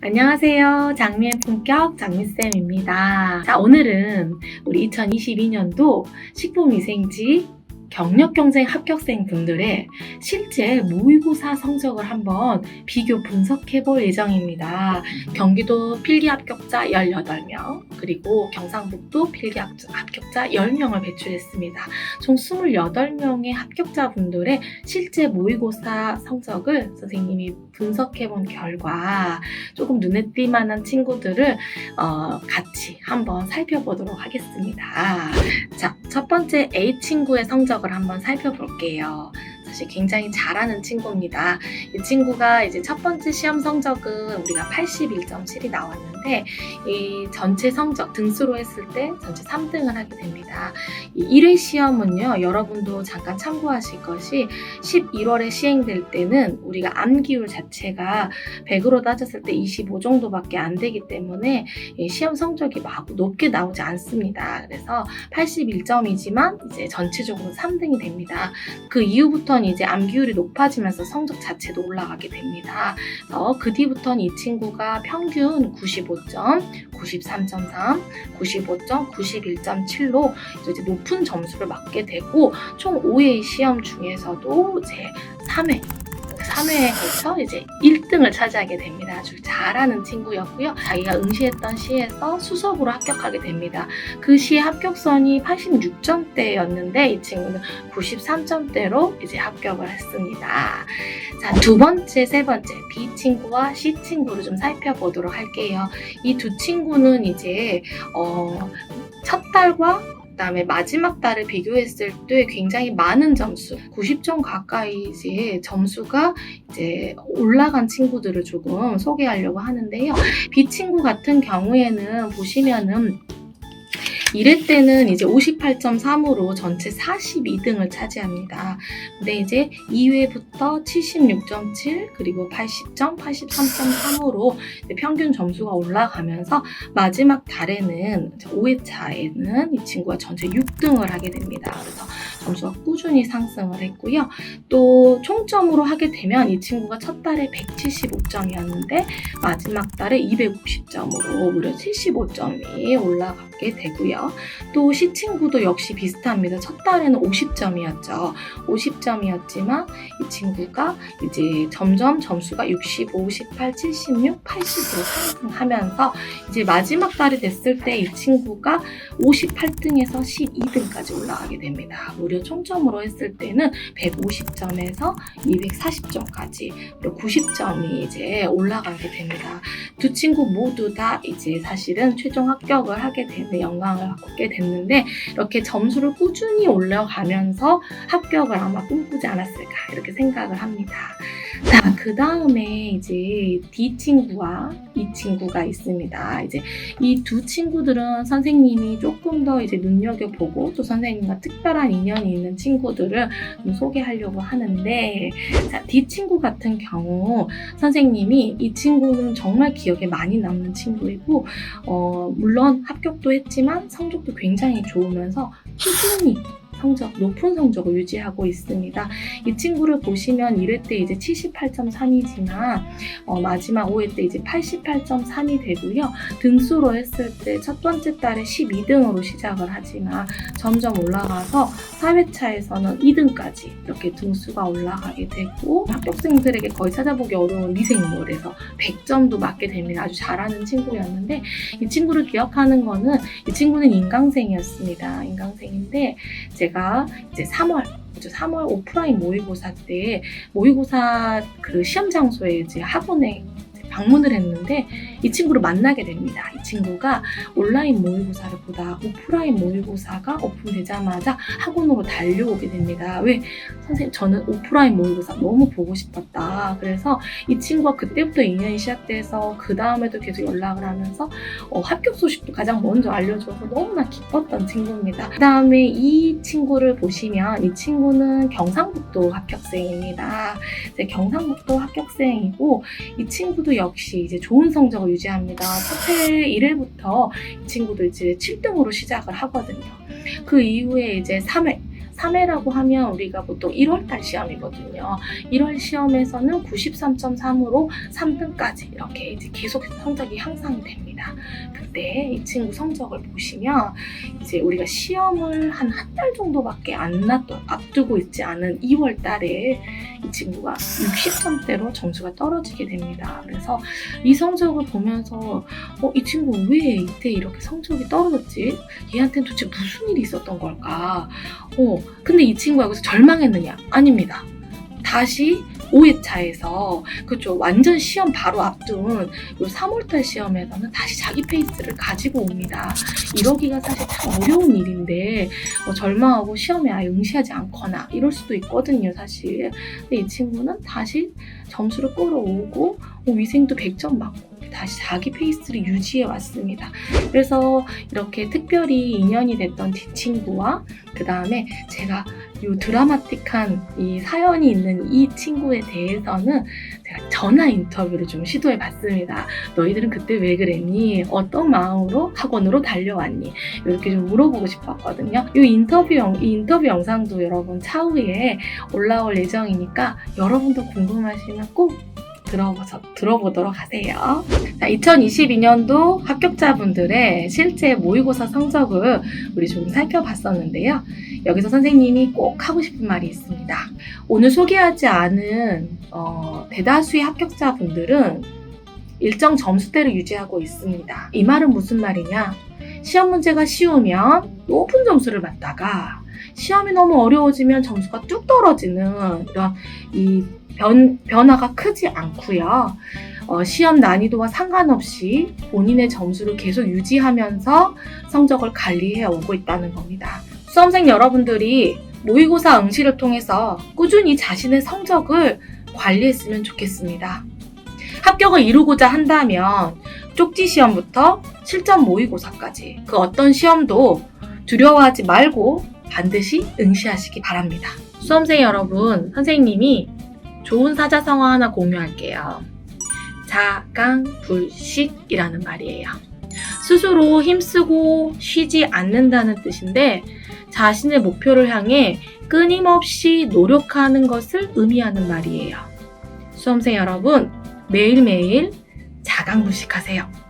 안녕하세요. 장미의 품격 장미쌤입니다. 자, 오늘은 우리 2022년도 식품위생지 경력경쟁 합격생 분들의 실제 모의고사 성적을 한번 비교 분석해 볼 예정입니다. 경기도 필기 합격자 18명, 그리고 경상북도 필기 합격자 10명을 배출했습니다. 총 28명의 합격자분들의 실제 모의고사 성적을 선생님이 분석해 본 결과 조금 눈에 띌만한 친구들을 같이 한번 살펴보도록 하겠습니다. 자, 첫 번째 A친구의 성적을 한번 살펴볼게요. 사실 굉장히 잘하는 친구입니다. 이 친구가 이제 첫 번째 시험 성적은 우리가 81.7이 나왔는데, 이 전체 성적 등수로 했을 때 전체 3등을 하게 됩니다. 이 1회 시험은요, 여러분도 잠깐 참고하실 것이 11월에 시행될 때는 우리가 암기율 자체가 100으로 따졌을 때 25 정도밖에 안 되기 때문에 시험 성적이 막 높게 나오지 않습니다. 그래서 81점이지만 이제 전체적으로 3등이 됩니다. 그 이후부터는 이제 암기율이 높아지면서 성적 자체도 올라가게 됩니다. 그 뒤부터는 이 친구가 평균 95점, 93.3, 95점, 91.7로 이제 높은 점수를 받게 되고, 총 5회 시험 중에서도 이제 3회에 걸쳐 이제 1등을 차지하게 됩니다. 아주 잘하는 친구였고요. 자기가 응시했던 시에서 수석으로 합격하게 됩니다. 그 시의 합격선이 86점대였는데 이 친구는 93점대로 이제 합격을 했습니다. 자, 두 번째, 세 번째 B 친구와 C 친구를 좀 살펴보도록 할게요. 이 두 친구는 이제 첫 달과 그다음에 마지막 달을 비교했을 때 굉장히 많은 점수, 90점 가까이 이제 점수가 이제 올라간 친구들을 조금 소개하려고 하는데요. B 친구 같은 경우에는 보시면은 1회 때는 이제 58.3으로 전체 42등을 차지합니다. 근데 이제 2회부터 76.7 그리고 80점, 83.3으로 평균 점수가 올라가면서 마지막 달에는 5회차에는 이 친구가 전체 6등을 하게 됩니다. 그래서 점수가 꾸준히 상승을 했고요. 또 총점으로 하게 되면 이 친구가 첫 달에 175점이었는데 마지막 달에 250점으로 무려 75점이 올라가게 되고요. 또 C 친구도 역시 비슷합니다. 첫 달에는 50점이었죠. 50점이었지만 이 친구가 이제 점점 점수가 65, 18, 76, 80으로 상승하면서 이제 마지막 달이 됐을 때 이 친구가 58등에서 12등까지 올라가게 됩니다. 무려 총점으로 했을 때는 150점에서 240점까지 90점이 이제 올라가게 됩니다. 두 친구 모두 다 이제 사실은 최종 합격을 하게 되는 영광을 얻게 됐는데, 이렇게 점수를 꾸준히 올려가면서 합격을 아마 꿈꾸지 않았을까 이렇게 생각을 합니다. 자, 그 다음에 이제 D 친구와 E 친구가 있습니다. 이제 이 두 친구들은 선생님이 조금 더 이제 눈여겨보고 또 선생님과 특별한 인연이 있는 친구들을 좀 소개하려고 하는데, 자, D 친구 같은 경우 선생님이 이 친구는 정말 기억에 많이 남는 친구이고, 물론 합격도 했지만 성적도 굉장히 좋으면서 꾸준히 높은 성적을 유지하고 있습니다. 이 친구를 보시면 1회 때 이제 78.3이지만 마지막 5회 때 이제 88.3이 되고요. 등수로 했을 때 첫 번째 달에 12등으로 시작을 하지만 점점 올라가서 4회차에서는 2등까지 이렇게 등수가 올라가게 되고, 합격생들에게 거의 찾아보기 어려운 리생물에서 100점도 맞게 됩니다. 아주 잘하는 친구였는데, 이 친구를 기억하는 거는 이 친구는 인강생이었습니다. 인강생인데 제가 이제 3월 오프라인 모의고사 때 모의고사 그 시험 장소에 이제 학원에 방문을 했는데 이 친구를 만나게 됩니다. 이 친구가 온라인 모의고사를 보다 오프라인 모의고사가 오픈되자마자 학원으로 달려오게 됩니다. 왜? 선생님, 저는 오프라인 모의고사 너무 보고 싶었다. 그래서 이 친구가 그때부터 인연이 시작돼서 그 다음에도 계속 연락을 하면서 합격 소식도 가장 먼저 알려줘서 너무나 기뻤던 친구입니다. 그 다음에 이 친구를 보시면 이 친구는 경상북도 합격생입니다. 이제 경상북도 합격생이고, 이 친구도 역시 이제 좋은 성적을 유지합니다. 첫 해 1회부터 이 친구도 이제 7등으로 시작을 하거든요. 그 이후에 이제 3회 3회라고 하면 우리가 보통 1월달 시험이거든요. 1월 시험에서는 93.3으로 3등까지 이렇게 이제 계속 성적이 향상이 됩니다. 그때 이 친구 성적을 보시면 이제 우리가 시험을 한 달 정도밖에 앞두고 있지 않은 2월 달에 이 친구가 60점대로 점수가 떨어지게 됩니다. 그래서 이 성적을 보면서 이 친구 왜 이때 이렇게 성적이 떨어졌지? 얘한테는 도대체 무슨 일이 있었던 걸까? 근데 이 친구가 여기서 절망했느냐? 아닙니다. 다시 5회차에서 그렇죠. 완전 시험 바로 앞둔 요 3월달 시험에서는 다시 자기 페이스를 가지고 옵니다. 이러기가 사실 참 어려운 일인데 절망하고 시험에 아예 응시하지 않거나 이럴 수도 있거든요, 사실. 근데 이 친구는 다시 점수를 끌어오고 위생도 100점 맞고 다시 자기 페이스를 유지해 왔습니다. 그래서 이렇게 특별히 인연이 됐던 이 친구와 그 다음에 제가 이 드라마틱한 이 사연이 있는 이 친구에 대해서는 제가 전화 인터뷰를 좀 시도해 봤습니다. 너희들은 그때 왜 그랬니? 어떤 마음으로 학원으로 달려왔니? 이렇게 좀 물어보고 싶었거든요. 이 인터뷰 영상도 여러분 차후에 올라올 예정이니까 여러분도 궁금하시면 꼭 들어보도록 하세요. 자, 2022년도 합격자분들의 실제 모의고사 성적을 우리 좀 살펴봤었는데요. 여기서 선생님이 꼭 하고 싶은 말이 있습니다. 오늘 소개하지 않은 대다수의 합격자분들은 일정 점수대를 유지하고 있습니다. 이 말은 무슨 말이냐? 시험 문제가 쉬우면 높은 점수를 받다가 시험이 너무 어려워지면 점수가 뚝 떨어지는 이런 이 변화가 크지 않고요. 시험 난이도와 상관없이 본인의 점수를 계속 유지하면서 성적을 관리해 오고 있다는 겁니다. 수험생 여러분들이 모의고사 응시를 통해서 꾸준히 자신의 성적을 관리했으면 좋겠습니다. 합격을 이루고자 한다면 쪽지 시험부터 실전 모의고사까지 그 어떤 시험도 두려워하지 말고 반드시 응시하시기 바랍니다. 수험생 여러분, 선생님이 좋은 사자성어 하나 공유할게요. 자강불식이라는 말이에요. 스스로 힘쓰고 쉬지 않는다는 뜻인데 자신의 목표를 향해 끊임없이 노력하는 것을 의미하는 말이에요. 수험생 여러분, 매일매일 자강불식하세요.